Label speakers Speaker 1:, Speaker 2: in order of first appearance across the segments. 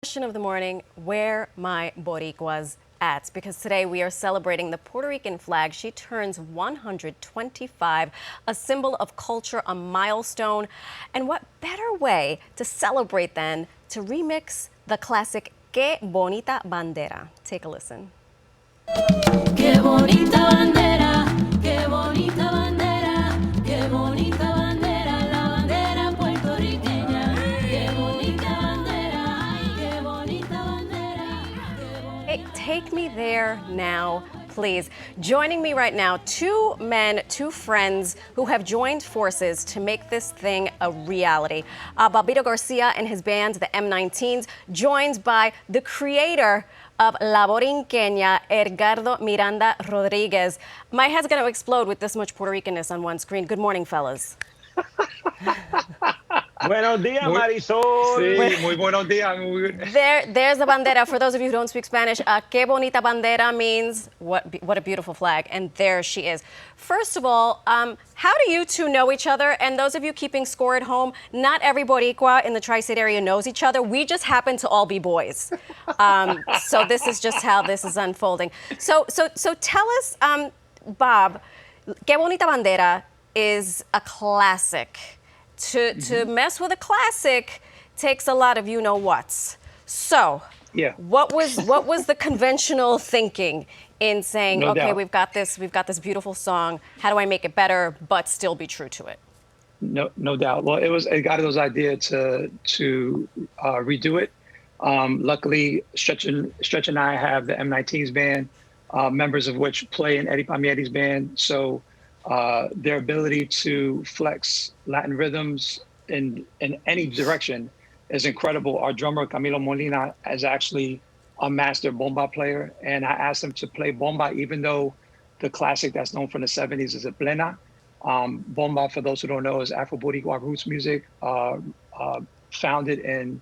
Speaker 1: Question of the morning, where my Boricuas at? Because today we are celebrating the Puerto Rican flag. She turns 125, a symbol of culture, a milestone. And what better way to celebrate than to remix the classic Que Bonita Bandera? Take a listen.
Speaker 2: Qué bonita bandera, qué bonita bandera, qué bonita bandera, la bandera puertorriqueña. Qué bonita bandera, ay, qué bonita bandera.
Speaker 1: Hey, take me there now, please. Joining me right now, two men, two friends who have joined forces to make this thing a reality. Bobbito Garcia and his band, the M19s, joined by the creator of La Borinquena, Edgardo Miranda Rodriguez. My head's going to explode with this much Puerto Ricanness on one screen. Good morning, fellas.
Speaker 3: Buenos días, Marysol.
Speaker 4: Sí, muy buenos días.
Speaker 1: There's the bandera. For those of you who don't speak Spanish, que bonita bandera means what a beautiful flag. And there she is. First of all, how do you two know each other? And those of you keeping score at home, not every Boricua in the Tri-State area knows each other. We just happen to all be boys. So this is just how this is unfolding. So tell us, Bob, Que Bonita Bandera is a classic. To mess with a classic takes a lot of you-know-whats. So,
Speaker 3: Yeah.
Speaker 1: what was the conventional thinking in saying,
Speaker 3: No
Speaker 1: okay,
Speaker 3: doubt.
Speaker 1: we've got this beautiful song. How do I make it better but still be true to it?
Speaker 3: No doubt. Well, it was Edgardo's idea to redo it. Luckily, Stretch and I have the M19s band, members of which play in Eddie Palmieri's band. So their ability to flex Latin rhythms in any direction is incredible. Our drummer, Camilo Molina, is actually a master bomba player. And I asked him to play bomba, even though the classic that's known from the 70s is a plena. Bomba, for those who don't know, is Afro-Boricua roots music, founded in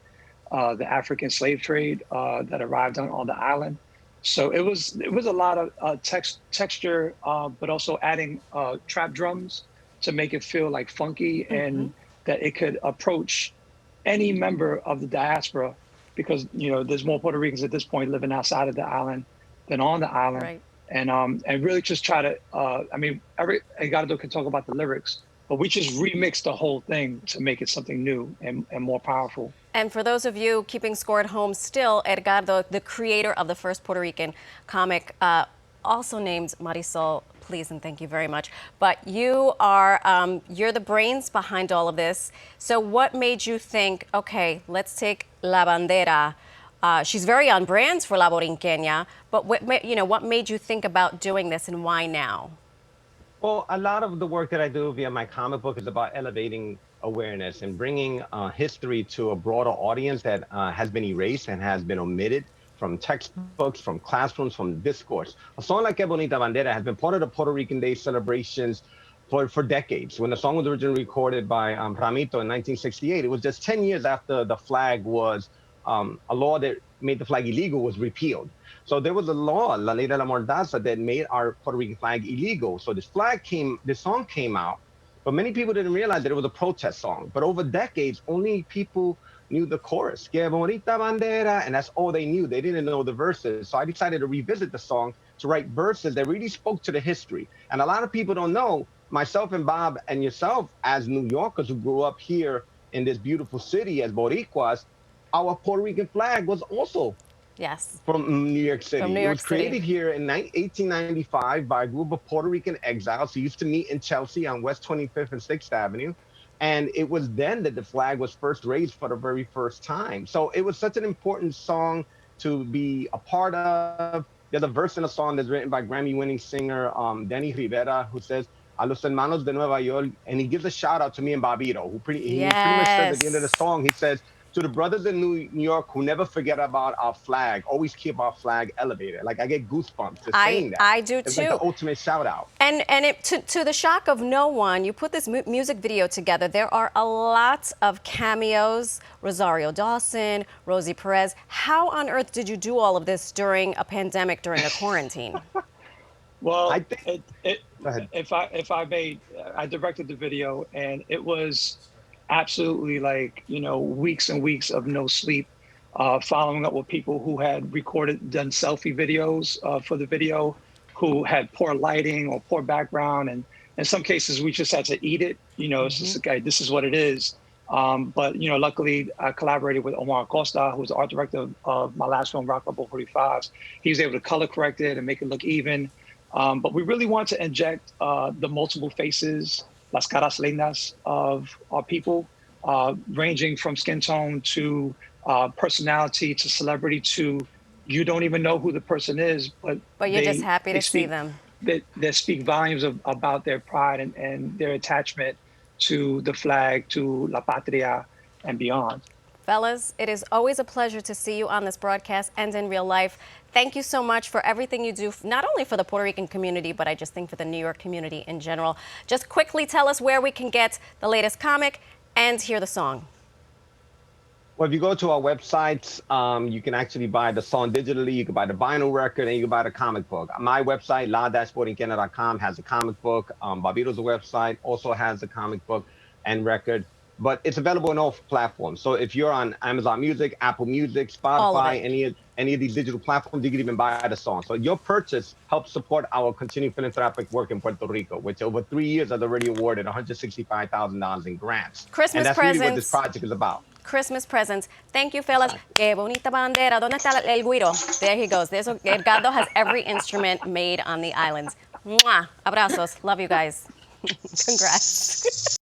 Speaker 3: the African slave trade that arrived on the island. So it was a lot of texture, but also adding trap drums to make it feel like funky and that it could approach any member of the diaspora, because there's more Puerto Ricans at this point living outside of the island than on the island.
Speaker 1: Right.
Speaker 3: And really just try to Edgardo can talk about the lyrics, but we just remixed the whole thing to make it something new and more powerful.
Speaker 1: And for those of you keeping score at home still, Edgardo, the creator of the first Puerto Rican comic, also named Marysol, please and thank you very much. But you are, you're the brains behind all of this. So what made you think, okay, let's take La Bandera. She's very on brand for La Borinquena, but what made you think about doing this and why now?
Speaker 4: Well, a lot of the work that I do via my comic book is about elevating awareness and bringing history to a broader audience that has been erased and has been omitted from textbooks, from classrooms, from discourse. A song like Que Bonita Bandera has been part of the Puerto Rican Day celebrations for decades. When the song was originally recorded by Ramito in 1968, it was just 10 years after the flag was, a law that made the flag illegal was repealed. So there was a law, La Ley de la Mordaza, that made our Puerto Rican flag illegal. So this song came out, but many people didn't realize that it was a protest song. But over decades, only people knew the chorus, Que Bonita Bandera, and that's all they knew. They didn't know the verses. So I decided to revisit the song to write verses that really spoke to the history. And a lot of people don't know, myself and Bob and yourself, as New Yorkers who grew up here in this beautiful city as Boricuas, our Puerto Rican flag was also from New York City.
Speaker 1: From New York
Speaker 4: It was created here in 1895 by a group of Puerto Rican exiles who used to meet in Chelsea on West 25th and 6th Avenue. And it was then that the flag was first raised for the very first time. So it was such an important song to be a part of. There's a verse in a song that's written by Grammy-winning singer Denny Rivera, who says, "A los hermanos de Nueva York," and he gives a shout out to me and Bobbito, he pretty much says at the end of the song, he says, "To the brothers in New York who never forget about our flag, always keep our flag elevated." Like, I get goosebumps just saying that.
Speaker 1: I do
Speaker 4: it's
Speaker 1: too.
Speaker 4: It's like the ultimate shout out.
Speaker 1: And to the shock of no one, you put this music video together. There are a lot of cameos. Rosario Dawson, Rosie Perez. How on earth did you do all of this during a pandemic, during a quarantine?
Speaker 3: Well,
Speaker 4: I think,
Speaker 3: if I may, I directed the video, and it was absolutely like weeks and weeks of no sleep. following up with people who had done selfie videos for the video, who had poor lighting or poor background. And in some cases, we just had to eat it. It's just, okay, this is what it is. But, luckily, I collaborated with Omar Acosta, who was the art director of my last film, Rock Level 45s. He was able to color correct it and make it look even. But we really want to inject the multiple faces, las caras lindas of our people, ranging from skin tone to personality to celebrity to you don't even know who the person is, but
Speaker 1: you're just happy to see them.
Speaker 3: They speak volumes about their pride and their attachment to the flag, to La Patria, and beyond.
Speaker 1: Fellas, it is always a pleasure to see you on this broadcast and in real life. Thank you so much for everything you do, not only for the Puerto Rican community, but I just think for the New York community in general. Just quickly tell us where we can get the latest comic and hear the song.
Speaker 4: Well, if you go to our websites, you can actually buy the song digitally. You can buy the vinyl record, and you can buy the comic book. My website, la-borinquena.com, has a comic book. Bobbito's website also has a comic book and record. But it's available on all platforms. So if you're on Amazon Music, Apple Music, Spotify, any of these digital platforms, you can even buy the song. So your purchase helps support our continued philanthropic work in Puerto Rico, which over 3 years has already awarded $165,000 in grants.
Speaker 1: Christmas
Speaker 4: and that's
Speaker 1: presents.
Speaker 4: really what this project is about.
Speaker 1: Christmas presents. Thank you, fellas. Que bonita bandera. ¿Dónde está el güiro? There he goes. Edgardo has every instrument made on the islands. Mwah. Abrazos. Love you guys. Congrats.